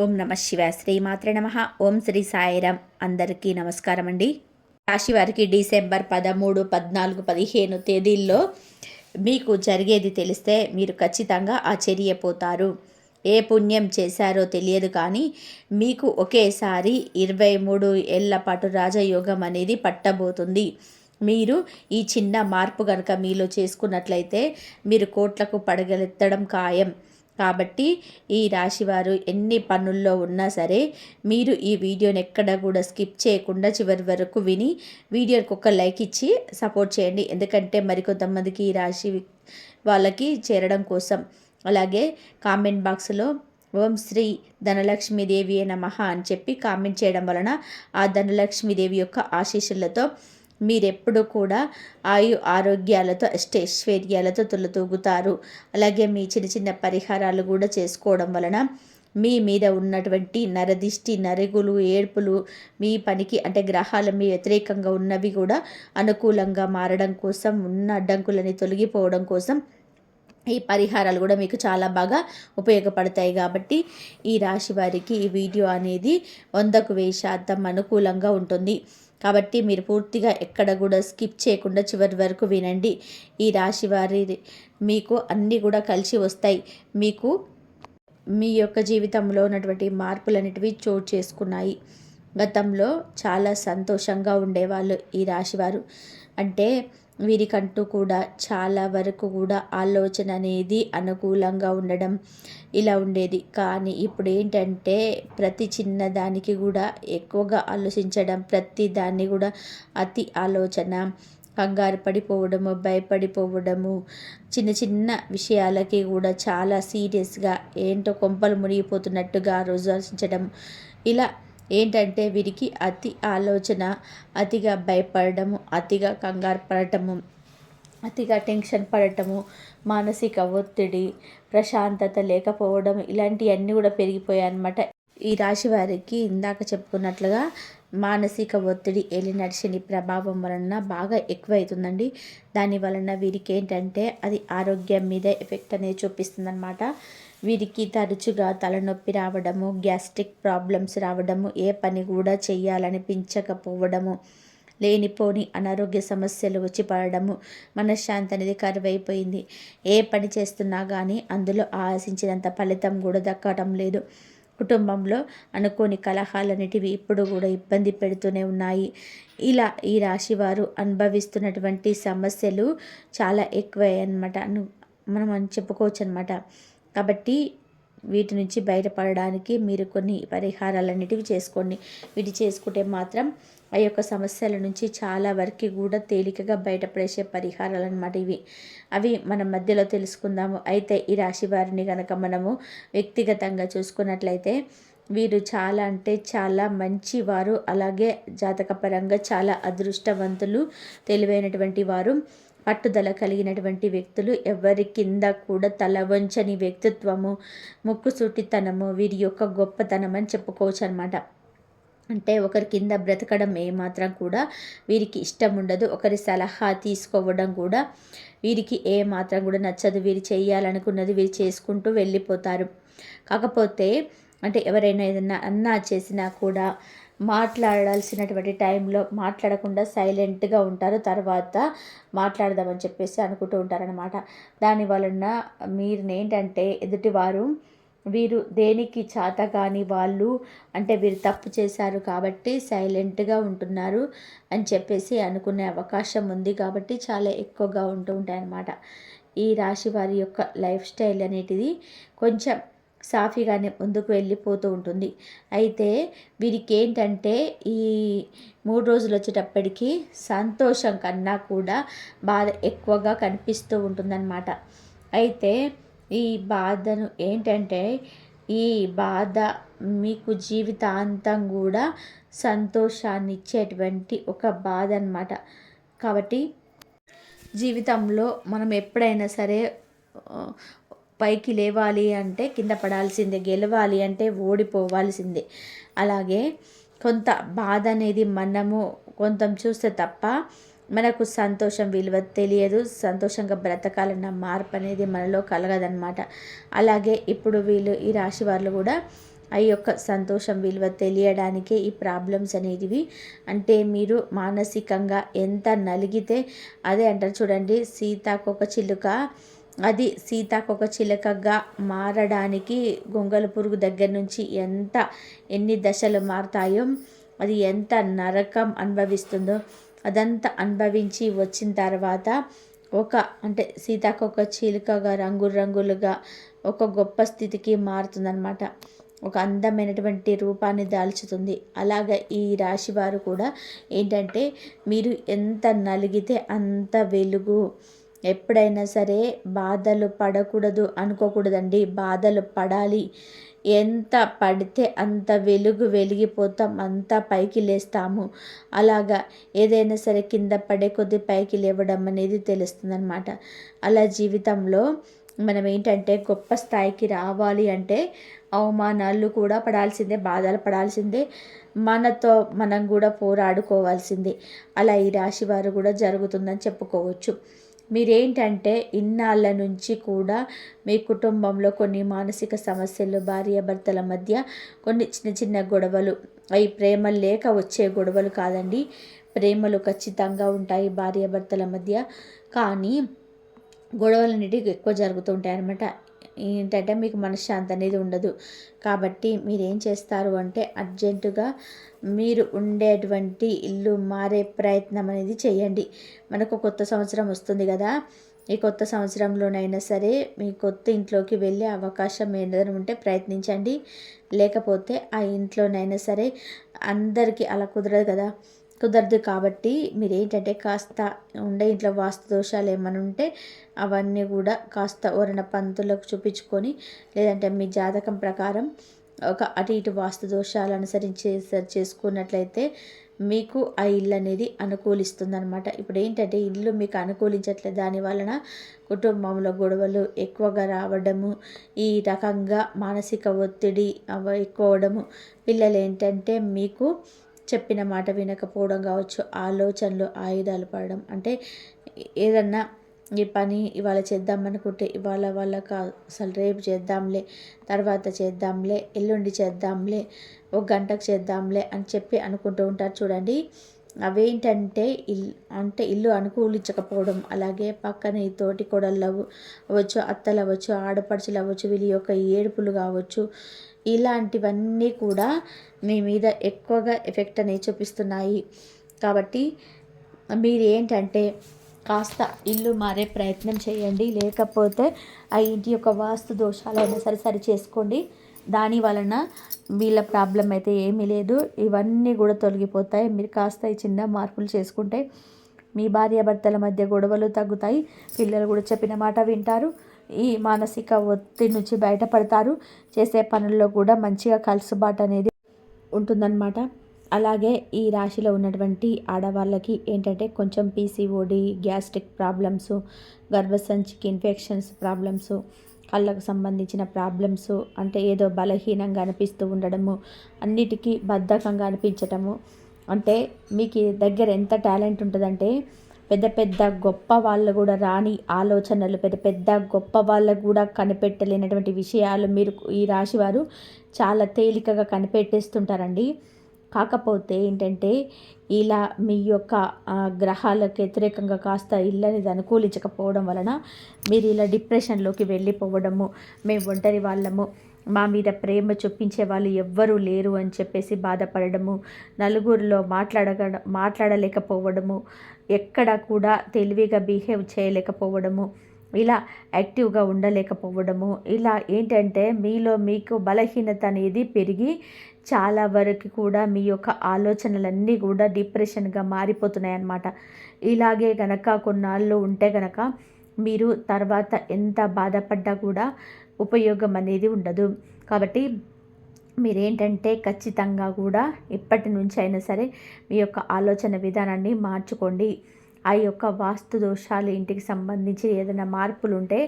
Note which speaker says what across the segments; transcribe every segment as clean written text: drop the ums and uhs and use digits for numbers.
Speaker 1: ఓం నమ శివాయ. శ్రీమాత్రే నమ. ఓం శ్రీ సాయిరాం. అందరికీ నమస్కారం అండి. రాశి వారికి డిసెంబర్ 13, 14, 15 తేదీల్లో మీకు జరిగేది తెలిస్తే మీరు ఖచ్చితంగా ఆశ్చర్యపోతారు. ఏ పుణ్యం చేశారో తెలియదు, కానీ మీకు ఒకేసారి 23 ఏళ్ల పాటు రాజయోగం అనేది పట్టబోతుంది. మీరు ఈ చిన్న మార్పు కనుక మీలో చేసుకున్నట్లయితే మీరు కోట్లకు పడగలెత్తడం ఖాయం. కాబట్టి ఈ రాశివారు ఎన్ని పనుల్లో ఉన్నా సరే మీరు ఈ వీడియోని ఎక్కడ కూడా స్కిప్ చేయకుండా చివరి వరకు విని వీడియోకి ఒక లైక్ ఇచ్చి సపోర్ట్ చేయండి. ఎందుకంటే మరికొంతమందికి ఈ రాశి వాళ్ళకి చేరడం కోసం. అలాగే కామెంట్ బాక్స్లో ఓం శ్రీ ధనలక్ష్మీదేవి నమః అని చెప్పి కామెంట్ చేయడం వలన ఆ ధనలక్ష్మీదేవి యొక్క ఆశీస్సులతో మీరెప్పుడు కూడా ఆరోగ్యాలతో అష్టైశ్వర్యాలతో తులతూగుతారు. అలాగే మీ చిన్న చిన్న పరిహారాలు కూడా చేసుకోవడం వలన మీ మీద ఉన్నటువంటి నరదిష్టి, నరుగులు, ఏడ్పులు మీ పనికి అంటే గ్రహాలు మీ వ్యతిరేకంగా ఉన్నవి కూడా అనుకూలంగా మారడం కోసం, ఉన్న అడ్డంకులని తొలగిపోవడం కోసం ఈ పరిహారాలు కూడా మీకు చాలా బాగా ఉపయోగపడతాయి. కాబట్టి ఈ రాశి వారికి ఈ వీడియో అనేది 100% అనుకూలంగా ఉంటుంది. కాబట్టి మీరు పూర్తిగా ఎక్కడ కూడా స్కిప్ చేయకుండా చివరి వరకు వినండి. ఈ రాశి వారి మీకు అన్నీ కూడా కలిసి వస్తాయి. మీకు మీ యొక్క జీవితంలో ఉన్నటువంటి మార్పులన్నిటివి చోటు చేసుకున్నాయి. గతంలో చాలా సంతోషంగా ఉండేవాళ్ళు ఈ రాశివారు. అంటే వీరికంటూ కూడా చాలా వరకు కూడా ఆలోచన అనేది అనుకూలంగా ఉండడం ఇలా ఉండేది. కానీ ఇప్పుడు ఏంటంటే ప్రతి చిన్న దానికి కూడా ఎక్కువగా ఆలోచించడం, ప్రతి దాన్ని కూడా అతి ఆలోచన, కంగారు పడిపోవడము, భయపడిపోవడము, చిన్న చిన్న విషయాలకి కూడా చాలా సీరియస్గా ఏంటో కొంపలు మునిగిపోతున్నట్టుగా ఆలోచించడం, ఇలా ఏంటంటే వీరికి అతి ఆలోచన, అతిగా భయపడము, అతిగా కంగారు పడటము, అతిగా టెన్షన్ పడటము, మానసిక ఒత్తిడి, ప్రశాంతత లేకపోవడం, ఇలాంటివన్నీ కూడా పెరిగిపోయాయి అన్నమాట. ఈ రాశి వారికి ఇందాక చెప్పుకున్నట్లుగా మానసిక ఒత్తిడి, ఏలినాటి శని ప్రభావం వలన బాగా ఎక్కువవుతుందండి. దాని వలన వీరికి ఏంటంటే అది ఆరోగ్యం మీద ఎఫెక్ట్ అనేది చూపిస్తుందన్నమాట. వీరికి తరచుగా తలనొప్పి రావడము, గ్యాస్ట్రిక్ ప్రాబ్లమ్స్ రావడము, ఏ పని కూడా చెయ్యాలనిపించకపోవడము, లేనిపోని అనారోగ్య సమస్యలు వచ్చి పడడము, మనశ్శాంతి అనేది కరువైపోయింది. ఏ పని చేస్తున్నా కానీ అందులో ఆశించినంత ఫలితం కూడా దక్కడం లేదు. కుటుంబంలో అనుకోని కలహాలన్నిటివి ఇప్పుడు కూడా ఇబ్బంది పెడుతూనే ఉన్నాయి. ఇలా ఈ రాశి వారు అనుభవిస్తున్నటువంటి సమస్యలు చాలా ఎక్కువయ్యాయి అన్నమాట. మనం చెప్పుకోవచ్చు అనమాట. కాబట్టి వీటి నుంచి బయటపడడానికి మీరు కొన్ని పరిహారాలన్నిటివి చేసుకోండి. వీటి చేసుకుంటే మాత్రం ఆ యొక్క సమస్యల నుంచి చాలా వరకు కూడా తేలికగా బయటపడేసే పరిహారాలు అన్నమాట ఇవి. అవి మనం మధ్యలో తెలుసుకుందాము. అయితే ఈ రాశి వారిని కనుక మనము వ్యక్తిగతంగా చూసుకున్నట్లయితే వీరు చాలా అంటే చాలా మంచివారు. అలాగే జాతకపరంగా చాలా అదృష్టవంతులు, తెలివైనటువంటి వారు, పట్టుదల కలిగినటువంటి వ్యక్తులు, ఎవరి కింద కూడా తల వంచని వ్యక్తిత్వము, ముక్కుసూటితనము వీరి యొక్క గొప్పతనం అని చెప్పుకోవచ్చు అనమాట. అంటే ఒకరి కింద బ్రతకడం ఏమాత్రం కూడా వీరికి ఇష్టం ఉండదు. ఒకరి సలహా తీసుకోవడం కూడా వీరికి ఏమాత్రం కూడా నచ్చదు. వీరు చేయాలనుకున్నది వీరు చేసుకుంటూ వెళ్ళిపోతారు. కాకపోతే అంటే ఎవరైనా ఏదైనా అన్నా చేసినా కూడా మాట్లాడాల్సినటువంటి టైంలో మాట్లాడకుండా సైలెంట్గా ఉంటారు. తర్వాత మాట్లాడదామని చెప్పేసి అనుకుంటూ ఉంటారనమాట. దాని వలన మీరు ఏంటంటే ఎదుటివారు వీరు దేనికి చేత కాని వాళ్ళు, అంటే వీరు తప్పు చేశారు కాబట్టి సైలెంట్గా ఉంటున్నారు అని చెప్పేసి అనుకునే అవకాశం ఉంది. కాబట్టి చాలా ఎక్కువగా ఉంటూ ఉంటాయి అన్నమాట. ఈ రాశి వారి యొక్క లైఫ్ స్టైల్ అనేటిది కొంచెం సాఫీగానే ముందుకు వెళ్ళిపోతూ ఉంటుంది. అయితే వీరికి ఏంటంటే ఈ 3 రోజులు వచ్చేటప్పటికి సంతోషం కన్నా కూడా బాధ ఎక్కువగా కనిపిస్తూ ఉంటుందన్నమాట. అయితే ఈ బాధను ఏంటంటే ఈ బాధ మీకు జీవితాంతం కూడా సంతోషాన్ని ఇచ్చేటువంటి ఒక బాధ అన్నమాట. కాబట్టి జీవితంలో మనం ఎప్పుడైనా సరే పైకి లేవాలి అంటే కింద పడాల్సిందే, గెలవాలి అంటే ఓడిపోవాల్సిందే. అలాగే కొంత బాధ అనేది మనము కొంత చూస్తే తప్ప మనకు సంతోషం విలువ తెలియదు. సంతోషంగా బ్రతకాలన్న మార్పు అనేది మనలో కలగదన్నమాట. అలాగే ఇప్పుడు వీళ్ళు ఈ రాశి వాళ్ళు కూడా ఆ యొక్క సంతోషం విలువ తెలియడానికే ఈ ప్రాబ్లమ్స్ అనేటివి. అంటే మీరు మానసికంగా ఎంత నలిగితే, అదే అంటారు చూడండి, సీతాకొక చిలుక, అది సీతాకొక చిలుకగా మారడానికి గొంగళ పురుగు దగ్గర నుంచి ఎన్ని దశలు మారుతాయో, అది ఎంత నరకం అనుభవిస్తుందో, అదంతా అనుభవించి వచ్చిన తర్వాత అంటే సీతాకొక చిలుకగా రంగులుగా ఒక గొప్ప స్థితికి మారుతుందన్నమాట. ఒక అందమైనటువంటి రూపాన్ని దాల్చుతుంది. అలాగే ఈ రాశి వారు కూడా ఏంటంటే, మీరు ఎంత నలిగితే అంత వెలుగు. ఎప్పుడైనా సరే బాధలు పడకూడదు అనుకోకూడదండి, బాధలు పడాలి. ఎంత పడితే అంత వెలిగిపోతాం, అంత పైకి లేస్తాము. అలాగా ఏదైనా సరే కింద పడే కొద్దీ పైకి లేవడం అనేది తెలుస్తుందన్నమాట. అలా జీవితంలో మనం ఏంటంటే గొప్ప స్థాయికి రావాలి అంటే అవమానాలు కూడా పడాల్సిందే, బాధలు పడాల్సిందే, మనతో మనం కూడా పోరాడుకోవాల్సిందే. అలా ఈ రాశి వారు కూడా జరుగుతుందని చెప్పుకోవచ్చు. మీరేంటంటే ఇన్నాళ్ళ నుంచి కూడా మీ కుటుంబంలో కొన్ని మానసిక సమస్యలు, భార్యాభర్తల మధ్య కొన్ని చిన్న గొడవలు, అవి ప్రేమ లేక వచ్చే గొడవలు కాదండి. ప్రేమలు ఖచ్చితంగా ఉంటాయి భార్యాభర్తల మధ్య, కానీ గొడవలు అనేటివి ఎక్కువ జరుగుతూ ఉంటాయి అన్నమాట. ఏంటంటే మీకు మనశ్శాంతి అనేది ఉండదు. కాబట్టి మీరేం చేస్తారు అంటే అర్జెంటుగా మీరు ఉండేటువంటి ఇల్లు మారే ప్రయత్నం అనేది చేయండి. మనకు కొత్త సంవత్సరం వస్తుంది కదా, ఈ కొత్త సంవత్సరంలోనైనా సరే మీ కొత్త ఇంట్లోకి వెళ్ళే అవకాశం ఏదైనా ఉంటే ప్రయత్నించండి. లేకపోతే ఆ ఇంట్లోనైనా సరే, అందరికీ అలా కుదరదు కాబట్టి మీరేంటంటే కాస్త ఉండే ఇంట్లో వాస్తు దోషాలు ఏమైనా ఉంటే అవన్నీ కూడా కాస్త ఎవరైనా పంతులకు చూపించుకొని, లేదంటే మీ జాతకం ప్రకారం ఒక అటు ఇటు వాస్తు దోషాలు అనుసరించి చేసుకున్నట్లయితే మీకు ఆ ఇల్లు అనేది అనుకూలిస్తుందన్నమాట. ఇప్పుడు ఏంటంటే ఇల్లు మీకు అనుకూలించట్లేదు, దాని వలన కుటుంబంలో గొడవలు ఎక్కువగా రావడము, ఈ రకంగా మానసిక ఒత్తిడి ఎక్కువ అవ్వడము, పిల్లలు ఏంటంటే మీకు చెప్పిన మాట వినకపోవడం కావచ్చు, ఆలోచనలు ఆయుధాలు పడడం. అంటే ఏదన్నా ఈ పని ఇవాళ చేద్దాం అనుకుంటే ఇవాళ వాళ్ళకి అసలు రేపు చేద్దాంలే, తర్వాత చేద్దాంలే, ఎల్లుండి చేద్దాంలే, ఒక గంటకు చేద్దాంలే అని చెప్పి అనుకుంటూ ఉంటారు చూడండి. అవేంటంటే ఇల్లు అనుకూలించకపోవడం. అలాగే పక్కన ఈ తోటి కోడళ్ళు అవ్వచ్చు, అత్తలు అవ్వచ్చు, ఆడపడుచులు అవ్వచ్చు, వీళ్ళ యొక్క ఏడుపులు కావచ్చు, ఇలాంటివన్నీ కూడా మీ మీద ఎక్కువగా ఎఫెక్ట్ అనేవి చూపిస్తున్నాయి. కాబట్టి మీరు ఏంటంటే కాస్త ఇల్లు మారే ప్రయత్నం చేయండి. లేకపోతే ఆ ఇంటి యొక్క వాస్తు దోషాలైనా సరి చేసుకోండి. దాని వలన వీళ్ళ ప్రాబ్లం అయితే ఏమీ లేదు, ఇవన్నీ కూడా తొలగిపోతాయి. మీరు కాస్త ఈ చిన్న మార్పులు చేసుకుంటే మీ భార్యాభర్తల మధ్య గొడవలు తగ్గుతాయి. పిల్లలు కూడా చెప్పిన మాట వింటారు. ఈ మానసిక ఒత్తిడి నుంచి బయటపడతారు. చేసే పనుల్లో కూడా మంచిగా కలుసుబాటు అనేది ఉంటుందన్నమాట. అలాగే ఈ రాశిలో ఉన్నటువంటి ఆడవాళ్ళకి ఏంటంటే కొంచెం పీసీఓడి, గ్యాస్ట్రిక్ ప్రాబ్లమ్స్, గర్భసంచికి ఇన్ఫెక్షన్స్ ప్రాబ్లమ్స్, కళ్ళకు సంబంధించిన ప్రాబ్లమ్స్, అంటే ఏదో బలహీనంగా అనిపిస్తూ ఉండడము, అన్నిటికీ బద్ధకంగా అనిపించటము. అంటే మీకు దగ్గర ఎంత టాలెంట్ ఉంటుందంటే పెద్ద గొప్ప వాళ్ళు కూడా రాని ఆలోచనలు, పెద్ద గొప్ప వాళ్ళకు కూడా కనిపెట్టలేనటువంటి విషయాలు మీరు ఈ రాశివారు చాలా తేలికగా కనిపెట్టేస్తుంటారండి. కాకపోతే ఏంటంటే ఇలా మీ యొక్క గ్రహాలకు వ్యతిరేకంగా కాస్త ఇల్లు అనేది అనుకూలించకపోవడం వలన మీరు ఇలా డిప్రెషన్లోకి వెళ్ళిపోవడము, మేము ఒంటరి వాళ్ళము, మా మీద ప్రేమ చూపించే వాళ్ళు ఎవ్వరూ లేరు అని చెప్పేసి బాధపడడము, నలుగురిలో మాట్లాడలేకపోవడము, ఎక్కడ కూడా తెలివిగా బిహేవ్ చేయలేకపోవడము, ఇలా యాక్టివ్గా ఉండలేకపోవడము, ఇలా ఏంటంటే మీలో మీకు బలహీనత అనేది పెరిగి చాలా వరకు కూడా మీ యొక్క ఆలోచనలన్నీ కూడా డిప్రెషన్గా మారిపోతున్నాయి అన్నమాట. ఇలాగే గనక కొన్నాళ్ళు ఉంటే గనక మీరు తర్వాత ఎంత బాధపడ్డా కూడా ఉపయోగం అనేది ఉండదు. కాబట్టి మీరేంటంటే ఖచ్చితంగా కూడా ఇప్పటి నుంచి అయినా సరే మీ యొక్క ఆలోచన విధానాన్ని మార్చుకోండి. ఆ యొక్క వాస్తు దోషాలు ఇంటికి సంబంధించి ఏదైనా మార్పులు ఉంటే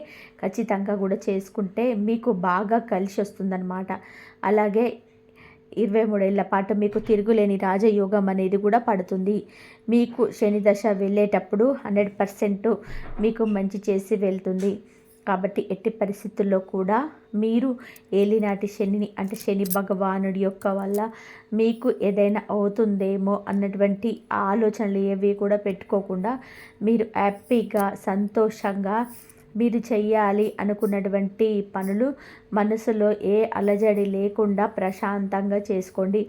Speaker 1: ఖచ్చితంగా కూడా చేసుకుంటే మీకు బాగా కలిసి వస్తుందన్నమాట. అలాగే 23 ఏళ్ల పాటు మీకు తిరుగులేని రాజయోగం అనేది కూడా పడుతుంది. మీకు శని దశ వెళ్ళేటప్పుడు 100% మీకు మంచి చేసి వెళ్తుంది. కాబట్టి ఎట్టి పరిస్థితుల్లో కూడా మీరు ఏలినాటి శనిని అంటే శని భగవానుడి యొక్క వల్ల మీకు ఏదైనా అవుతుందేమో అన్నటువంటి ఆలోచనలు ఏవి కూడా పెట్టుకోకుండా మీరు హ్యాపీగా సంతోషంగా మీరు చెయ్యాలి అనుకున్నటువంటి పనులు మనసులో ఏ అలజడి లేకుండా ప్రశాంతంగా చేసుకోండి.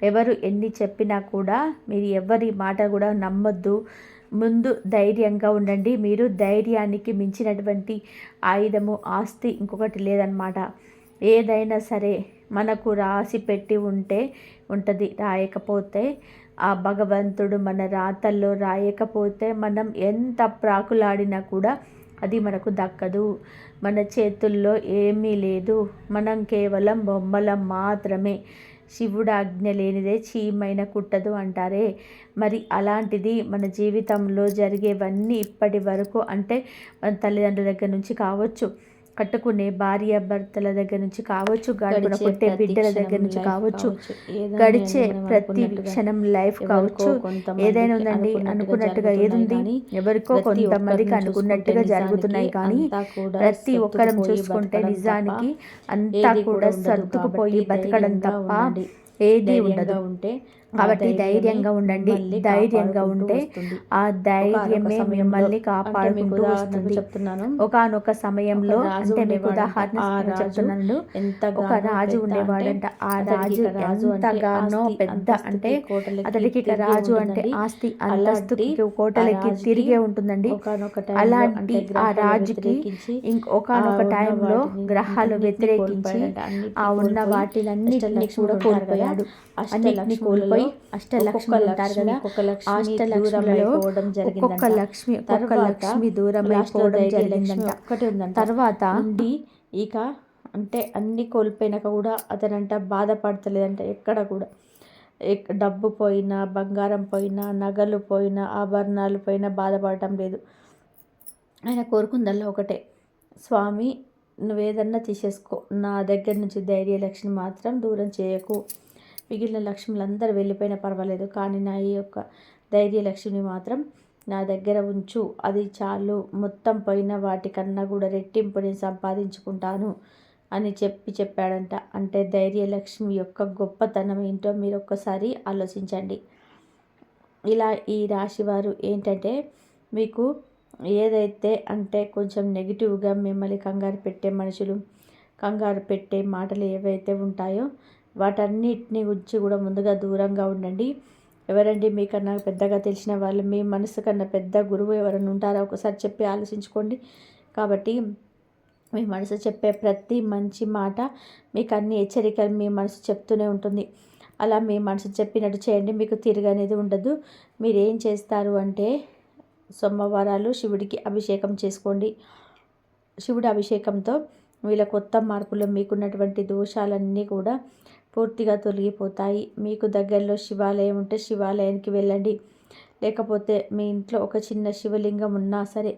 Speaker 1: ఎవరు ఎన్ని చెప్పినా కూడా మీరు ఎవరి మాట కూడా నమ్మొద్దు. ముందు ధైర్యంగా ఉండండి. మీరు ధైర్యానికి మించినటువంటి ఆయుధము ఆస్తి ఇంకొకటి లేదన్నమాట. ఏదైనా సరే మనకు రాసి పెట్టి ఉంటే ఉంటుంది, రాయకపోతే ఆ భగవంతుడు మన రాతల్లో రాయకపోతే మనం ఎంత ప్రాకులాడినా కూడా అది మనకు దక్కదు. మన చేతుల్లో ఏమీ లేదు, మనం కేవలం బొమ్మలం మాత్రమే. శివుడు ఆజ్ఞ లేనిదే చీమైన కుట్టదు అంటారే. మరి అలాంటిది మన జీవితంలో జరిగేవన్నీ ఇప్పటి వరకు అంటే మన తల్లిదండ్రుల దగ్గర నుంచి కావచ్చు, కట్టుకునే భార్య భర్తల దగ్గర నుంచి కావచ్చు, గడుపున పుట్టే బిడ్డల దగ్గర నుంచి కావచ్చు, గడిచే ప్రతి క్షణం లైఫ్ కావచ్చు, ఏదైనా ఉందండి. అనుకున్నట్టుగా ఏదుంది, ఎవరికో కొంతమందికి అనుకున్నట్టుగా జరుగుతున్నాయి. కానీ ప్రతి ఒక్కరం చూసుకుంటే నిజానికి అంతా కూడా సర్దుకుపోయి బతకడం తప్ప ఏది ఉండదు. కాబట్టి ధైర్యంగా ఉండండి. ధైర్యంగా ఉంటే ఆ ధైర్యమే మిమ్మల్ని కాపాడుకుంటూ వస్తుంది. ఒకానొక సమయంలో అంటే మీకు ఉదాహరణ చెప్తున్నాను. ఒక రాజు ఉండేవాడంట. ఆ రాజు ఎంతగానో పెద్ద అంటే అతడికి రాజు అంటే ఆస్తి అంతస్తుకి కోటలకి తిరిగే ఉంటుందండి. అలాంటి ఆ రాజుకి ఒకనొక టైంలో గ్రహాలు వ్యతిరేకించి ఆ ఉన్న వాటిలన్నిటిని కూడా కోల్పోయాడు. అన్నిటిని కోల్పోయి అష్టలక్ష్మి ఉంటారు కదా, అష్టలక్ష్మిలో ఒక్కొక్క లక్ష్మి దూరం అయిపోవడం జరిగిందంట. తర్వాత ఇక అంటే అన్ని కోల్పోయినాక కూడా అతనంట బాధపడతలేదంట. ఎక్కడ కూడా డబ్బు పోయినా, బంగారం పోయినా, నగలు పోయినా, ఆభరణాలు పోయినా బాధపడటం లేదు. ఆయన కోరుకుందల్లా ఒకటే, స్వామి నువ్వేదన్నా తీసేసుకో, నా దగ్గర నుంచి ధైర్యలక్ష్మి మాత్రం దూరం చేయకు. మిగిలిన లక్ష్ములందరూ వెళ్ళిపోయినా పర్వాలేదు, కానీ నా ఈ యొక్క ధైర్యలక్ష్మిని మాత్రం నా దగ్గర ఉంచు, అది చాలు. మొత్తం పోయిన వాటికన్నా కూడా రెట్టింపు నేను సంపాదించుకుంటాను అని చెప్పాడంట. అంటే ధైర్యలక్ష్మి యొక్క గొప్పతనం ఏంటో మీరు ఒక్కసారి ఆలోచించండి. ఇలా ఈ రాశివారు ఏంటంటే మీకు ఏదైతే అంటే కొంచెం నెగిటివ్గా మిమ్మల్ని కంగారు పెట్టే మనుషులు, కంగారు పెట్టే మాటలు ఏవైతే ఉంటాయో వాటన్నిటిని గురించి కూడా ముందుగా దూరంగా ఉండండి. ఎవరండి మీకన్నా పెద్దగా తెలిసిన వాళ్ళు, మీ మనసు కన్నా పెద్ద గురువు ఎవరైనా ఉంటారా ఒకసారి చెప్పి ఆలోచించుకోండి. కాబట్టి మీ మనసు చెప్పే ప్రతి మంచి మాట మీకు అన్ని హెచ్చరికలు మీ మనసు చెప్తూనే ఉంటుంది. అలా మీ మనసు చెప్పినట్టు చేయండి, మీకు తిరగనేది ఉండదు. మీరు ఏం చేస్తారు అంటే సోమవారాలు శివుడికి అభిషేకం చేసుకోండి. శివుడి అభిషేకంతో వీళ్ళ కొత్త మార్పులు మీకున్నటువంటి దోషాలన్నీ కూడా పూర్తిగా తొలగిపోతాయి. మీకు దగ్గరలో శివాలయం ఉంటే శివాలయానికి వెళ్ళండి. లేకపోతే మీ ఇంట్లో ఒక చిన్న శివలింగం ఉన్నా సరే,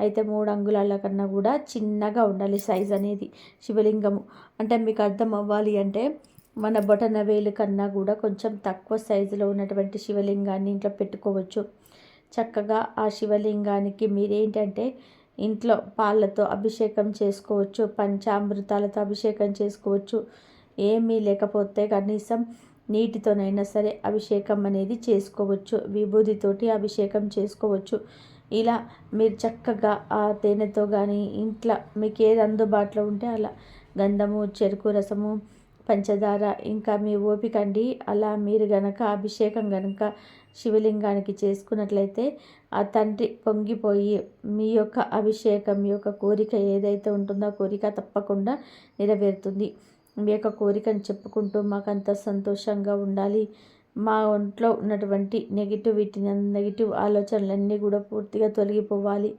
Speaker 1: అయితే 3 అంగుళాల కన్నా కూడా చిన్నగా ఉండాలి సైజ్ అనేది శివలింగము. అంటే మీకు అర్థం అవ్వాలి అంటే మన బొటన వేలు కన్నా కూడా కొంచెం తక్కువ సైజులో ఉన్నటువంటి శివలింగాన్ని ఇంట్లో పెట్టుకోవచ్చు. చక్కగా ఆ శివలింగానికి మీరేంటంటే ఇంట్లో పాలతో అభిషేకం చేసుకోవచ్చు, పంచామృతాలతో అభిషేకం చేసుకోవచ్చు. ఏమీ లేకపోతే కనీసం నీటితోనైనా సరే అభిషేకం అనేది చేసుకోవచ్చు, విభూతితోటి అభిషేకం చేసుకోవచ్చు. ఇలా మీరు చక్కగా ఆ తేనెతో కానీ ఇంట్లో మీకు ఏది అందుబాటులో ఉంటే అలా గంధము, చెరుకు రసము, పంచదార, ఇంకా మీ ఓపిక అండి. అలా మీరు గనక అభిషేకం గనక శివలింగానికి చేసుకున్నట్లయితే ఆ తండ్రి పొంగిపోయి మీ యొక్క అభిషేకం, మీ యొక్క కోరిక ఏదైతే ఉంటుందో ఆ కోరిక తప్పకుండా నెరవేరుతుంది. మీ యొక్క కోరికను చెప్పుకుంటూ మాకంత సంతోషంగా ఉండాలి, మా ఒంట్లో ఉన్నటువంటి నెగిటివ్ ఆలోచనలన్నీ కూడా పూర్తిగా తొలగిపోవాలి,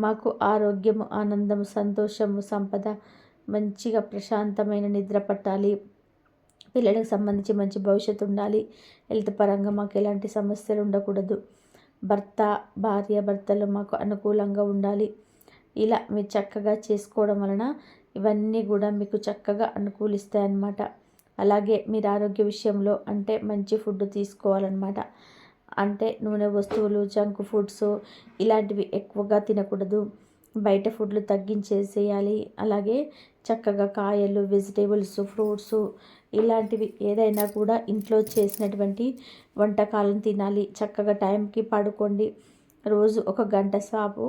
Speaker 1: మాకు ఆరోగ్యము, ఆనందము, సంతోషము, సంపద, మంచిగా ప్రశాంతమైన నిద్ర పట్టాలి, పిల్లలకు సంబంధించి మంచి భవిష్యత్తు ఉండాలి, హెల్త్ పరంగా మాకు ఎలాంటి సమస్యలు ఉండకూడదు, భార్య భర్తలు మాకు అనుకూలంగా ఉండాలి. ఇలా మీరు చక్కగా చేసుకోవడం వలన ఇవన్నీ కూడా మీకు చక్కగా అనుకూలిస్తాయన్నమాట. అలాగే మీరు ఆరోగ్య విషయంలో అంటే మంచి ఫుడ్ తీసుకోవాలన్నమాట. అంటే నూనె వస్తువులు, జంక్ ఫుడ్స్ ఇలాంటివి ఎక్కువగా తినకూడదు. బయట ఫుడ్లు తగ్గించేసేయాలి. అలాగే చక్కగా కాయలు, వెజిటేబుల్స్, ఫ్రూట్సు ఇలాంటివి ఏదైనా కూడా ఇంట్లో చేసినటువంటి వంటకాలను తినాలి. చక్కగా టైంకి పడుకోండి. రోజు ఒక గంట సేపు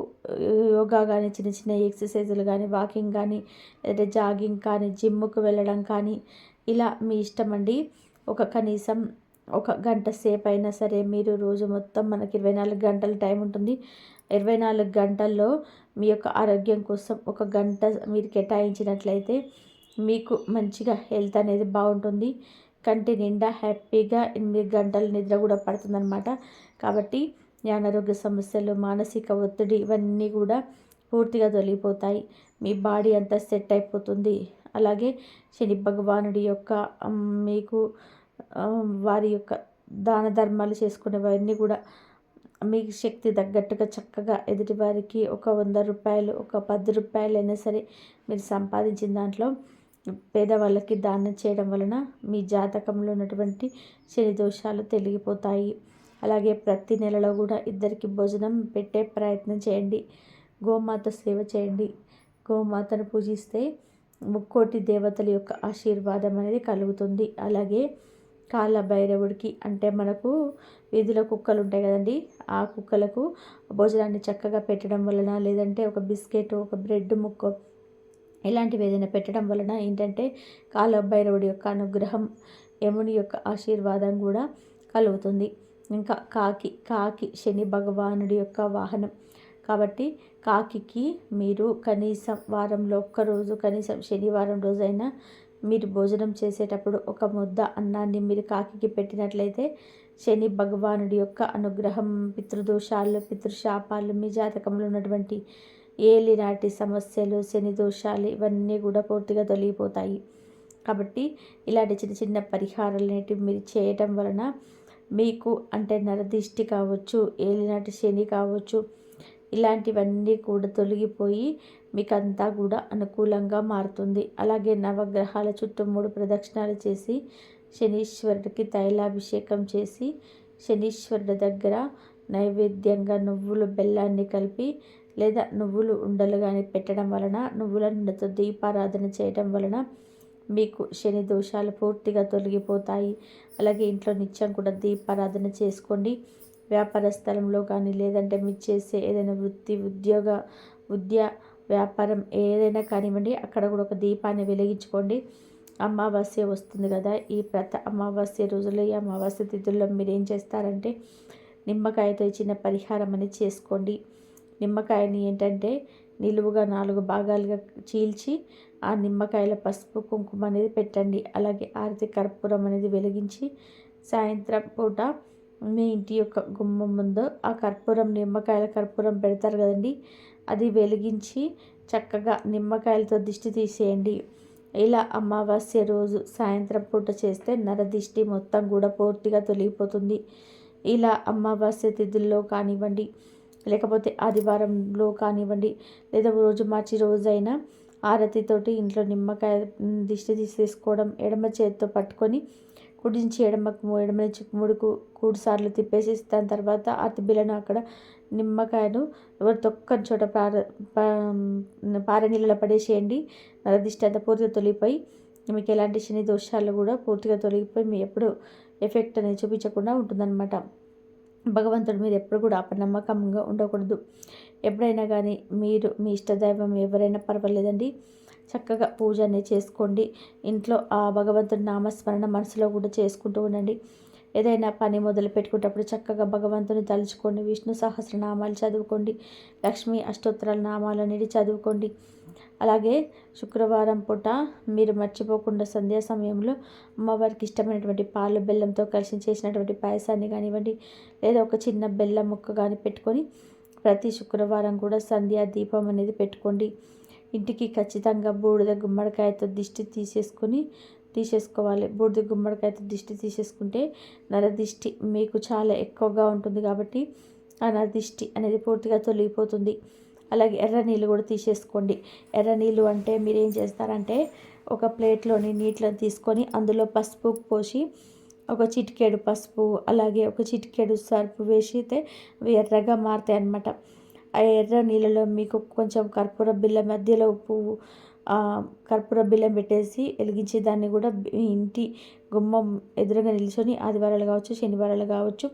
Speaker 1: యోగా కానీ, చిన్న చిన్న ఎక్సర్సైజులు కానీ, వాకింగ్ కానీ, లేదా జాగింగ్ కానీ, జిమ్‌కి వెళ్ళడం కానీ ఇలా మీ ఇష్టమండి. కనీసం ఒక గంట సేపు అయినా సరే మీరు రోజు మొత్తం మనకి 24 గంటల టైం ఉంటుంది. 24 గంటల్లో మీ యొక్క ఆరోగ్యం కోసం ఒక గంట మీరు కేటాయించినట్లయితే మీకు మంచిగా హెల్త్ అనేది బాగుంటుంది. కంటి నిండా హ్యాపీగా 8 గంటలు నిద్ర కూడా పడుతుందన్నమాట. కాబట్టి ఈ అనారోగ్య సమస్యలు, మానసిక ఒత్తిడి ఇవన్నీ కూడా పూర్తిగా తొలగిపోతాయి. మీ బాడీ అంతా సెట్ అయిపోతుంది. అలాగే శని భగవానుడి యొక్క మీకు వారి యొక్క దాన ధర్మాలు చేసుకునేవన్నీ కూడా మీకు శక్తి తగ్గట్టుగా చక్కగా ఎదుటివారికి ఒక 100 రూపాయలు, ఒక 10 రూపాయలైనా సరే మీరు సంపాదించిన దాంట్లో పేదవాళ్ళకి దానం చేయడం వలన మీ జాతకంలో ఉన్నటువంటి శని దోషాలు తొలగిపోతాయి. అలాగే ప్రతి నెలలో కూడా ఇద్దరికి భోజనం పెట్టే ప్రయత్నం చేయండి. గోమాత సేవ చేయండి. గోమాతను పూజిస్తే ముక్కోటి దేవతల యొక్క ఆశీర్వాదం అనేది కలుగుతుంది. అలాగే కాలభైరవుడికి అంటే మనకు వీధిలో కుక్కలు ఉంటాయి కదండి, ఆ కుక్కలకు భోజనాన్ని చక్కగా పెట్టడం వలన, లేదంటే ఒక బిస్కెట్, ఒక బ్రెడ్ ముక్క ఇలాంటివి ఏదైనా పెట్టడం వలన ఏంటంటే కాలభైరవుడి యొక్క అనుగ్రహం, యముని యొక్క ఆశీర్వాదం కూడా కలుగుతుంది. ఇంకా కాకి శని భగవానుడి యొక్క వాహనం కాబట్టి కాకికి మీరు కనీసం వారంలో ఒక్కరోజు, కనీసం శనివారం రోజైనా మీరు భోజనం చేసేటప్పుడు ఒక ముద్ద అన్నాన్ని మీరు కాకికి పెట్టినట్లయితే శని భగవానుడి యొక్క అనుగ్రహం, పితృదోషాలు, పితృశాపాలు, మీ జాతకంలో ఉన్నటువంటి ఏలినాటి సమస్యలు, శని దోషాలు ఇవన్నీ కూడా పూర్తిగా తొలగిపోతాయి. కాబట్టి ఇలాంటి చిన్న చిన్న పరిహారాలు అనేటివి మీరు చేయటం వలన మీకు అంటే నరదిష్టి కావచ్చు, ఏలినాటి శని కావచ్చు, ఇలాంటివన్నీ కూడా తొలగిపోయి మీకంతా కూడా అనుకూలంగా మారుతుంది. అలాగే నవగ్రహాల చుట్టూ 3 ప్రదక్షిణాలు చేసి శనీశ్వరుడికి తైలాభిషేకం చేసి శనీశ్వరుడి దగ్గర నైవేద్యంగా నువ్వులు బెల్లాన్ని కలిపి లేదా నువ్వులు ఉండలు కానీ పెట్టడం వలన, నువ్వుల నుండితో దీపారాధన చేయడం వలన మీకు శని దోషాలు పూర్తిగా తొలగిపోతాయి. అలాగే ఇంట్లో నిత్యం కూడా దీపారాధన చేసుకోండి. వ్యాపార స్థలంలో కానీ, లేదంటే మీరు చేసే ఏదైనా వృత్తి, విద్య, వ్యాపారం ఏదైనా కానివ్వండి, అక్కడ కూడా ఒక దీపాన్ని వెలిగించుకోండి. అమావాస్య వస్తుంది కదా, ఈ అమావాస్య రోజుల్లో, ఈ అమావాస్య తిథుల్లో మీరు ఏం చేస్తారంటే నిమ్మకాయతో చిన్న పరిహారం అనేది చేసుకోండి. నిమ్మకాయని ఏంటంటే నిలువుగా 4 భాగాలుగా చీల్చి ఆ నిమ్మకాయల పసుపు, కుంకుమ అనేది పెట్టండి. అలాగే ఆరతి కర్పూరం అనేది వెలిగించి సాయంత్రం పూట మీ ఇంటి యొక్క గుమ్మం ముందు ఆ కర్పూరం, నిమ్మకాయల కర్పూరం పెడతారు కదండి, అది వెలిగించి చక్కగా నిమ్మకాయలతో దిష్టి తీసేయండి. ఇలా అమావాస్య రోజు సాయంత్రం పూట చేస్తే నరదిష్టి మొత్తం కూడా పూర్తిగా తొలగిపోతుంది. ఇలా అమావాస్య తిథుల్లో కానివ్వండి, లేకపోతే ఆదివారంలో కానివ్వండి, లేదా రోజు మార్చి రోజైనా ఆరతితోటి ఇంట్లో నిమ్మకాయ దిష్టి తీసేసుకోవడం, ఎడమ చేతితో పట్టుకొని కుడి నుంచి ఎడమ నుంచి 3 సార్లు తిప్పేసి దాని తర్వాత ఆరతి బిళ్ళను అక్కడ నిమ్మకాయను ఎవరు తొక్కని చోట పారనీళ్ళలో పడేసేయండి. నరదిష్టి అంతా పూర్తిగా తొలగిపోయి మీకు ఎలాంటి శని దోషాలు కూడా పూర్తిగా తొలగిపోయి మీ ఎప్పుడు ఎఫెక్ట్ అనేది చూపించకుండా ఉంటుందన్నమాట. భగవంతుడి మీద ఎప్పుడు కూడా అపనమ్మకంగా ఉండకూడదు. ఎప్పుడైనా కానీ మీరు మీ ఇష్టదైవం ఎవరైనా పర్వాలేదండి, చక్కగా పూజ అనేది చేసుకోండి. ఇంట్లో ఆ భగవంతుడి నామస్మరణ మనసులో కూడా చేసుకుంటూ ఉండండి. ఏదైనా పని మొదలు పెట్టుకునేటప్పుడు చక్కగా భగవంతుని తలుచుకోండి. విష్ణు సహస్రనామాలు చదువుకోండి. లక్ష్మీ అష్టోత్తరాల నామాలు అనేది చదువుకోండి. అలాగే శుక్రవారం పూట మీరు మర్చిపోకుండా సంధ్యా సమయంలో అమ్మవారికి ఇష్టమైనటువంటి పాలు బెల్లంతో కలిసి చేసినటువంటి పాయసాన్ని కానివ్వండి, లేదా ఒక చిన్న బెల్లం ముక్క కానీ పెట్టుకొని ప్రతి శుక్రవారం కూడా సంధ్యా దీపం అనేది పెట్టుకోండి. ఇంటికి ఖచ్చితంగా బూడిద గుమ్మడికాయతో దిష్టి తీసేసుకోవాలి. బూడిద గుమ్మడికాయతో దిష్టి తీసేసుకుంటే నరదిష్టి మీకు చాలా ఎక్కువగా ఉంటుంది కాబట్టి ఆ నరదిష్టి అనేది పూర్తిగా తొలగిపోతుంది. అలాగే ఎర్ర నీళ్ళు కూడా తీసేసుకోండి. ఎర్ర నీళ్ళు అంటే మీరు ఏం చేస్తారంటే ఒక ప్లేట్లోని నీటిని తీసుకొని అందులో పసుపు పోసి ఒక చిటికెడు పసుపు, అలాగే ఒక చిటికెడు సర్పు వేసితే అవి ఎర్రగా మారుతాయి అన్నమాట. ఆ ఎర్ర నీళ్ళలో మీకు కొంచెం కర్పూర బిళ్ళ మధ్యలో పువ్వు కర్పూర బిళ్ళం పెట్టేసి వెలిగించి దాన్ని కూడా మీ ఇంటి గుమ్మం ఎదురుగా నిల్చొని ఆదివారాలు కావచ్చు, శనివారాలు కావచ్చు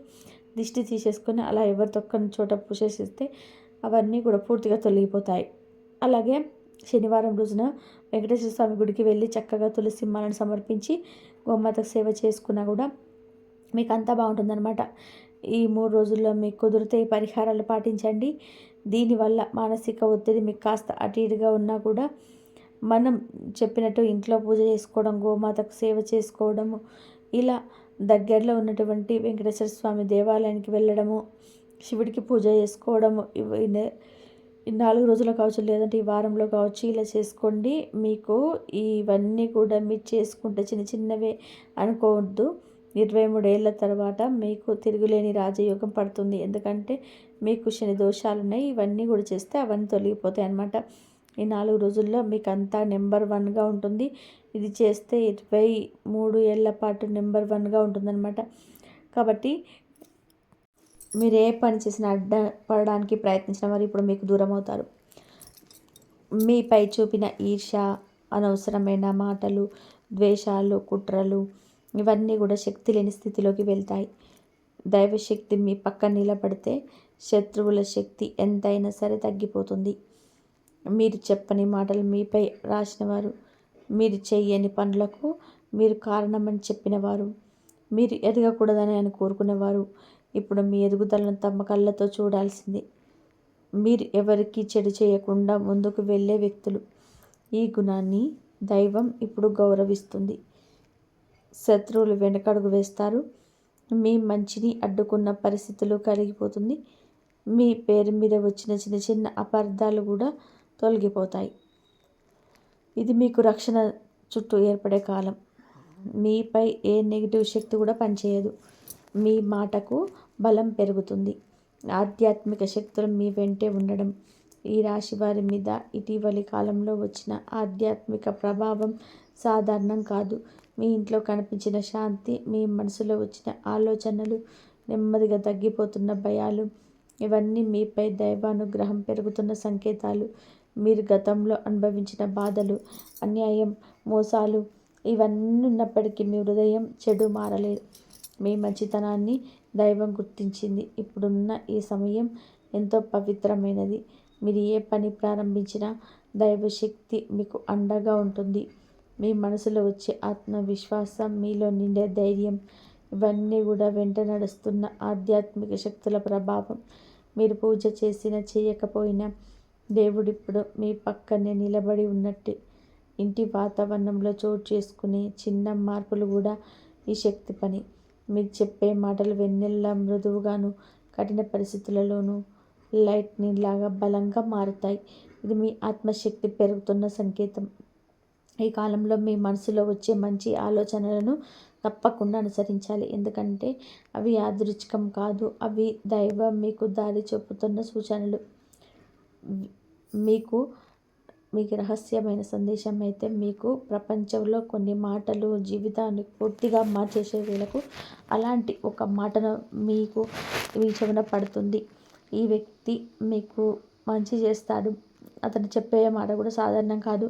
Speaker 1: దిష్టి తీసేసుకొని అలా ఎవరు తొక్కని చోట పూసేసిస్తే అవన్నీ కూడా పూర్తిగా తొలగిపోతాయి. అలాగే శనివారం రోజున వెంకటేశ్వర స్వామి గుడికి వెళ్ళి చక్కగా తులసి మాలను సమర్పించి గోమాతకు సేవ చేసుకున్నా కూడా మీకు అంతా బాగుంటుందన్నమాట. ఈ 3 రోజుల్లో మీకు కుదిరితే ఈ పరిహారాలు పాటించండి. దీనివల్ల మానసిక ఒత్తిడి మీకు కాస్త అటు ఇటుగా ఉన్నా కూడా మనం చెప్పినట్టు ఇంట్లో పూజ చేసుకోవడం, గోమాతకు సేవ చేసుకోవడము, ఇలా దగ్గరలో ఉన్నటువంటి వెంకటేశ్వర స్వామి దేవాలయానికి వెళ్ళడము, శివుడికి పూజ చేసుకోవడము, ఈ 4 రోజులు కావచ్చు, లేదంటే ఈ వారంలో కావచ్చు ఇలా చేసుకోండి. మీకు ఇవన్నీ కూడా మీరు చేసుకుంటే చిన్న చిన్నవే అనుకోవద్దు. 23 ఏళ్ళ తర్వాత మీకు తిరుగులేని రాజయోగం పడుతుంది. ఎందుకంటే మీకు శని దోషాలున్నాయి. ఇవన్నీ కూడా చేస్తే అవన్నీ తొలగిపోతాయి అన్నమాట. ఈ 4 రోజుల్లో మీకు అంతా నెంబర్ 1గా ఉంటుంది. ఇది చేస్తే 23 ఏళ్ల పాటు నెంబర్ 1గా ఉంటుందన్నమాట. కాబట్టి మీరు ఏ పని చేసినా అడ్డపడడానికి ప్రయత్నించిన వారు ఇప్పుడు మీకు దూరం అవుతారు. మీపై చూపిన ఈర్ష్య, అనవసరమైన మాటలు, ద్వేషాలు, కుట్రలు ఇవన్నీ కూడా శక్తి లేని స్థితిలోకి వెళ్తాయి. దైవశక్తి మీ పక్కన నిలబడితే శత్రువుల శక్తి ఎంతైనా సరే తగ్గిపోతుంది. మీరు చెప్పని మాటలు మీపై రాసినవారు, మీరు చెయ్యని పనులకు మీరు కారణమని చెప్పినవారు, మీరు ఎదగకూడదని కోరుకునేవారు ఇప్పుడు మీ ఎదుగుదలను తమ కళ్ళతో చూడాల్సింది. మీరు ఎవరికి చెడు చేయకుండా ముందుకు వెళ్ళే వ్యక్తులు. ఈ గుణాన్ని దైవం ఇప్పుడు గౌరవిస్తుంది. శత్రువులు వెనకడుగు వేస్తారు. మీ మంచిని అడ్డుకున్న పరిస్థితులు కలిగిపోతుంది. మీ పేరు మీద వచ్చిన చిన్న చిన్న అపార్థాలు కూడా తొలగిపోతాయి. ఇది మీకు రక్షణ చుట్టూ ఏర్పడే కాలం. మీపై ఏ నెగిటివ్ శక్తి కూడా పనిచేయదు. మీ మాటకు బలం పెరుగుతుంది. ఆధ్యాత్మిక శక్తులు మీ వెంటే ఉండడం. ఈ రాశి వారి మీద ఇటీవలి కాలంలో వచ్చిన ఆధ్యాత్మిక ప్రభావం సాధారణం కాదు. మీ ఇంట్లో కనిపించిన శాంతి, మీ మనసులో వచ్చిన ఆలోచనలు, నెమ్మదిగా తగ్గిపోతున్న భయాలు ఇవన్నీ మీపై దైవానుగ్రహం పెరుగుతున్న సంకేతాలు. మీరు గతంలో అనుభవించిన బాధలు, అన్యాయం, మోసాలు ఇవన్నీ ఉన్నప్పటికీ మీ హృదయం చెడు మారలేదు. మీ మంచితనాన్ని దైవం గుర్తించింది. ఇప్పుడున్న ఈ సమయం ఎంతో పవిత్రమైనది. మీరు ఏ పని ప్రారంభించినా దైవశక్తి మీకు అండగా ఉంటుంది. మీ మనసులో వచ్చే ఆత్మవిశ్వాసం, మీలో నిండే ధైర్యం ఇవన్నీ కూడా వెంట నడుస్తున్న ఆధ్యాత్మిక శక్తుల ప్రభావం. మీరు పూజ చేసినా చేయకపోయినా దేవుడిప్పుడు మీ పక్కనే నిలబడి ఉన్నట్టే. ఇంటి వాతావరణంలో చోటు చేసుకునే చిన్న మార్పులు కూడా ఈ శక్తి పని. మీరు చెప్పే మాటలు వెన్నెల్లా మృదువుగాను, కఠిన పరిస్థితులలోనూ లైట్నింగ్ లాగా బలంగా మారుతాయి. ఇది మీ ఆత్మశక్తి పెరుగుతున్న సంకేతం. ఈ కాలంలో మీ మనసులో వచ్చే మంచి ఆలోచనలను తప్పకుండా అనుసరించాలి. ఎందుకంటే అవి యాదృచ్ఛికం కాదు. అవి దైవం మీకు దారి చూపుతున్న సూచనలు. మీకు రహస్యమైన సందేశం అయితే మీకు ప్రపంచంలో కొన్ని మాటలు జీవితాన్ని పూర్తిగా మార్చేసే వేళకు అలాంటి ఒక మాటను మీకు మీ చెవిన పడుతుంది. ఈ వ్యక్తి మీకు మంచి చేస్తాడు. అతను చెప్పే మాట కూడా సాధారణం కాదు.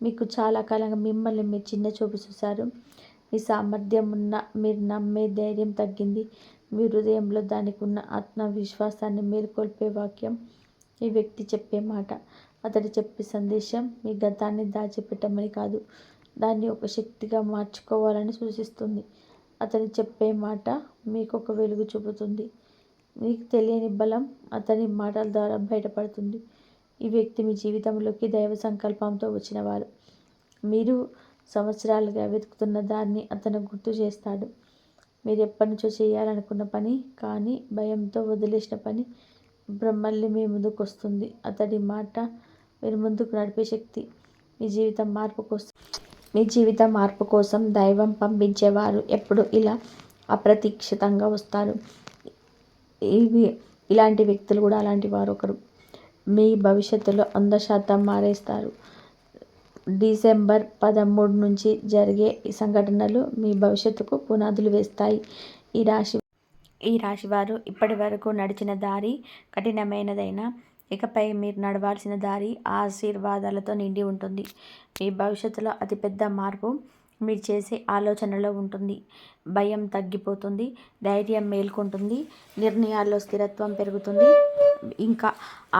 Speaker 1: మీకు చాలా కాలంగా మిమ్మల్ని మీరు చిన్న చూపు చూశారు. మీ సామర్థ్యం ఉన్న మీరు నమ్మే ధైర్యం తగ్గింది. మీ హృదయంలో దానికి ఉన్న ఆత్మవిశ్వాసాన్ని మీరు కోల్పే వాక్యం ఈ వ్యక్తి చెప్పే మాట. అతడు చెప్పే సందేశం మీ గతాన్ని దాచిపెట్టమని కాదు, దాన్ని ఒక శక్తిగా మార్చుకోవాలని సూచిస్తుంది. అతను చెప్పే మాట మీకు ఒక వెలుగు చూపుతుంది. మీకు తెలియని బలం అతని మాటల ద్వారా బయటపడుతుంది. ఈ వ్యక్తి మీ జీవితంలోకి దైవ సంకల్పంతో వచ్చినవారు. మీరు సంవత్సరాలుగా వెతుకుతున్న దాన్ని అతను గుర్తు చేస్తాడు. మీరు ఎప్పటి నుంచో చేయాలనుకున్న పని, కానీ భయంతో వదిలేసిన పని మళ్ళీ మీ ముందుకు వస్తుంది. అతడి మాట మీరు ముందుకు నడిపే శక్తి. మీ జీవిత మార్పు కోసం దైవం పంపించేవారు ఎప్పుడు ఇలా అప్రతీక్షితంగా వస్తారు. ఇలాంటి వ్యక్తులు కూడా అలాంటి వారు ఒకరు. మీ భవిష్యత్తులో 100% మారేస్తారు. డిసెంబర్ 13 నుంచి జరిగే ఈ సంఘటనలు మీ భవిష్యత్తుకు పునాదులు వేస్తాయి. ఈ రాశి వారు ఇప్పటి వరకు నడిచిన దారి కఠినమైనదైనా ఇకపై మీరు నడవాల్సిన దారి ఆశీర్వాదాలతో నిండి ఉంటుంది. మీ భవిష్యత్తులో అతిపెద్ద మార్పు మీరు చేసే ఆలోచనలో ఉంటుంది. భయం తగ్గిపోతుంది, ధైర్యం మేల్కొంటుంది, నిర్ణయాల్లో స్థిరత్వం పెరుగుతుంది. ఇంకా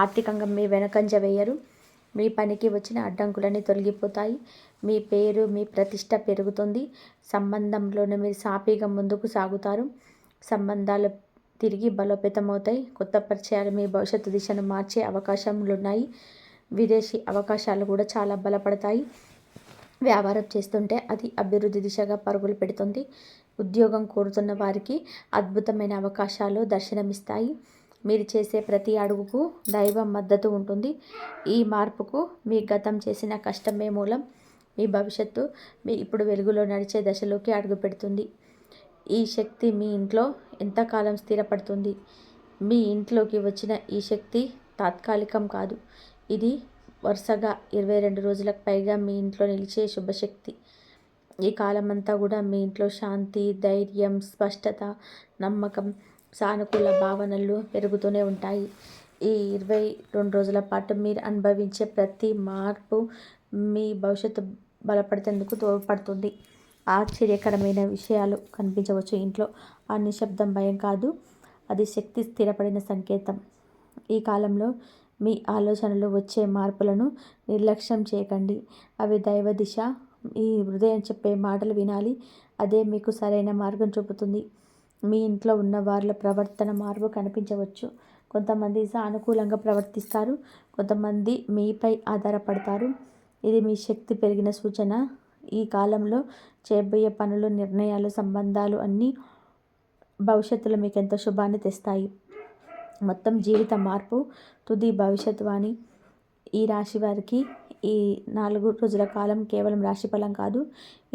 Speaker 1: ఆర్థికంగా మీ వెనకంజ వేయరు. మీ పనికి వచ్చిన అడ్డంకులన్నీ తొలగిపోతాయి. మీ పేరు, మీ ప్రతిష్ట పెరుగుతుంది. సంబంధంలోనే మీరు సాఫీగా ముందుకు సాగుతారు. సంబంధాలు తిరిగి బలోపేతమవుతాయి. కొత్త పరిచయాలు మీ భవిష్యత్తు దిశను మార్చే అవకాశములున్నాయి. విదేశీ అవకాశాలు కూడా చాలా బలపడతాయి. వ్యాపారం చేస్తుంటే అది అభివృద్ధి దిశగా పరుగులు పెడుతుంది. ఉద్యోగం కోరుతున్న వారికి అద్భుతమైన అవకాశాలు దర్శనమిస్తాయి. మీరు చేసే ప్రతి అడుగుకు దైవం మద్దతు ఉంటుంది. ఈ మార్పుకు మీ గతం చేసిన కష్టమే మూలం. మీ భవిష్యత్తు మీ ఇప్పుడు వెలుగులో నడిచే దశలోకి అడుగు పెడుతుంది. ఈ శక్తి మీ ఇంట్లో ఎంతకాలం స్థిరపడుతుంది? మీ ఇంట్లోకి వచ్చిన ఈ శక్తి తాత్కాలికం కాదు. ఇది వరుసగా 22 రోజులకు పైగా మీ ఇంట్లో నిలిచే శుభశక్తి. ఈ కాలమంతా కూడా మీ ఇంట్లో శాంతి, ధైర్యం, స్పష్టత, నమ్మకం, సానుకూల భావనలు పెరుగుతూనే ఉంటాయి. ఈ 22 రోజుల పాటు మీరు అనుభవించే ప్రతి మార్పు మీ భవిష్యత్తు బలపడేందుకు తోడ్పడుతుంది. ఆశ్చర్యకరమైన విషయాలు కనిపించవచ్చు ఇంట్లో. ఆ నిశ్శబ్దం భయం కాదు, అది శక్తి స్థిరపడిన సంకేతం. ఈ కాలంలో మీ ఆలోచనలు వచ్చే మార్పులను నిర్లక్ష్యం చేయకండి. అవి దైవ దిశ. ఈ హృదయం చెప్పే మాటలు వినాలి. అదే మీకు సరైన మార్గం చూపుతుంది. మీ ఇంట్లో ఉన్న వారిలో ప్రవర్తన మార్పు కనిపించవచ్చు. కొంతమంది సానుకూలంగా ప్రవర్తిస్తారు, కొంతమంది మీపై ఆధారపడతారు. ఇది మీ శక్తి పెరిగిన సూచన. ఈ కాలంలో చేయబోయే పనులు, నిర్ణయాలు, సంబంధాలు అన్నీ భవిష్యత్తులో మీకు ఎంతో శుభాన్ని తెస్తాయి. మొత్తం జీవిత మార్పు, తుది భవిష్యత్ వాణి. ఈ రాశి వారికి ఈ 4 రోజుల కాలం కేవలం రాశిఫలం కాదు,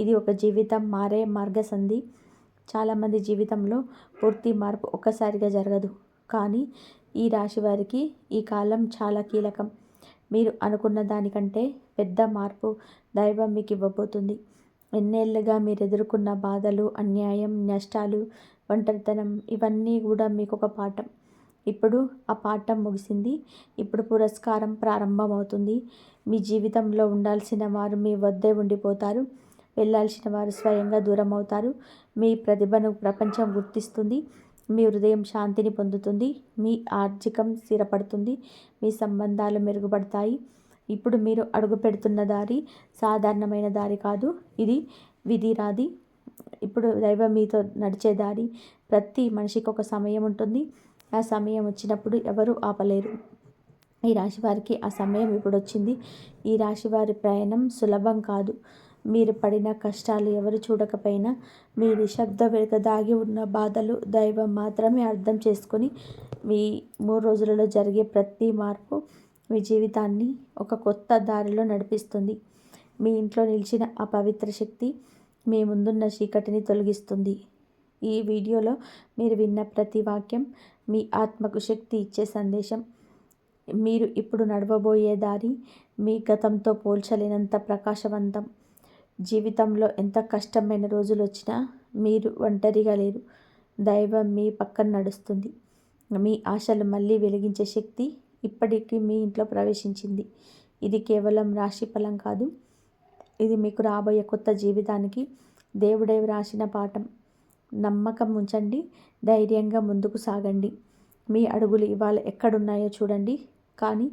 Speaker 1: ఇది ఒక జీవితం మారే మార్గసంధి. చాలామంది జీవితంలో పూర్తి మార్పు ఒక్కసారిగా జరగదు, కానీ ఈ రాశి వారికి ఈ కాలం చాలా కీలకం. మీరు అనుకున్న దానికంటే పెద్ద మార్పు దైవం మీకు ఇవ్వబోతుంది. ఎన్నేళ్లుగా మీరు ఎదుర్కొన్న బాధలు, అన్యాయం, నష్టాలు, ఒంటరితనం ఇవన్నీ కూడా మీకు ఒక పాఠం. ఇప్పుడు ఆ పాఠం ముగిసింది. ఇప్పుడు పురస్కారం ప్రారంభమవుతుంది. మీ జీవితంలో ఉండాల్సిన వారు మీ వద్దే ఉండిపోతారు. వెళ్ళాల్సిన వారు స్వయంగా దూరం అవుతారు. మీ ప్రతిభను ప్రపంచం గుర్తిస్తుంది. మీ హృదయం శాంతిని పొందుతుంది. మీ ఆర్థికం స్థిరపడుతుంది. మీ సంబంధాలు మెరుగుపడతాయి. ఇప్పుడు మీరు అడుగు పెడుతున్న దారి సాధారణమైన దారి కాదు, ఇది విధిరాది. ఇప్పుడు దైవం మీతో నడిచే దారి. ప్రతి మనిషికి ఒక సమయం ఉంటుంది. ఆ సమయం వచ్చినప్పుడు ఎవరు ఆపలేరు. ఈ రాశి వారికి ఆ సమయం ఇప్పుడు వచ్చింది. ఈ రాశి వారి ప్రయాణం సులభం కాదు. మీరు పడిన కష్టాలు ఎవరు చూడకపోయినా, మీ నిశ్శబ్ద వెనుక దాగి ఉన్న బాధలు దైవం మాత్రమే అర్థం చేసుకొని, మీ 3 రోజులలో జరిగే ప్రతి మార్పు మీ జీవితాన్ని ఒక కొత్త దారిలో నడిపిస్తుంది. మీ ఇంట్లో నిలిచిన ఆ పవిత్ర శక్తి మీ ముందున్న చీకటిని తొలగిస్తుంది. ఈ వీడియోలో మీరు విన్న ప్రతి వాక్యం మీ ఆత్మకు శక్తి ఇచ్చే సందేశం. మీరు ఇప్పుడు నడవబోయే దారి మీ గతంతో పోల్చలేనంత ప్రకాశవంతం. జీవితంలో ఎంత కష్టమైన రోజులు వచ్చినా మీరు ఒంటరిగా లేరు. దైవం మీ పక్కన నడుస్తుంది. మీ ఆశలు మళ్ళీ వెలిగించే శక్తి ఇప్పటికీ మీ ఇంట్లో ప్రవేశించింది. ఇది కేవలం రాశి ఫలం కాదు, ఇది మీకు రాబోయే కొత్త జీవితానికి దేవుడే రాసిన పాఠం. నమ్మకం ఉంచండి, ధైర్యంగా ముందుకు సాగండి. మీ అడుగులు ఇవాళ ఎక్కడున్నాయో చూడండి, కానీ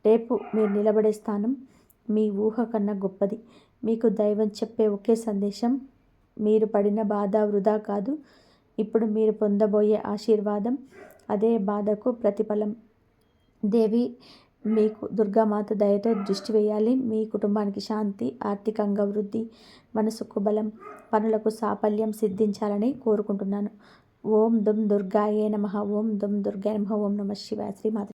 Speaker 1: రేపు మీరు నిలబడే స్థానం మీ ఊహ కన్నా గొప్పది. మీకు దైవం చెప్పే ఒకే సందేశం: మీరు పడిన బాధ వృధా కాదు. ఇప్పుడు మీరు పొందబోయే ఆశీర్వాదం అదే బాధకు ప్రతిఫలం. దేవి మీకు దుర్గామాత దయతో దృష్టి వేయాలి. మీ కుటుంబానికి శాంతి, ఆర్థికంగా వృద్ధి, మనసుకు బలం, పనులకు సాఫల్యం సిద్ధించాలని కోరుకుంటున్నాను. ఓం దుమ్ దుర్గాయే నమః. ఓం దుమ్ దుర్గాయ నమః. ఓం నమః శివాయ. శ్రీమాత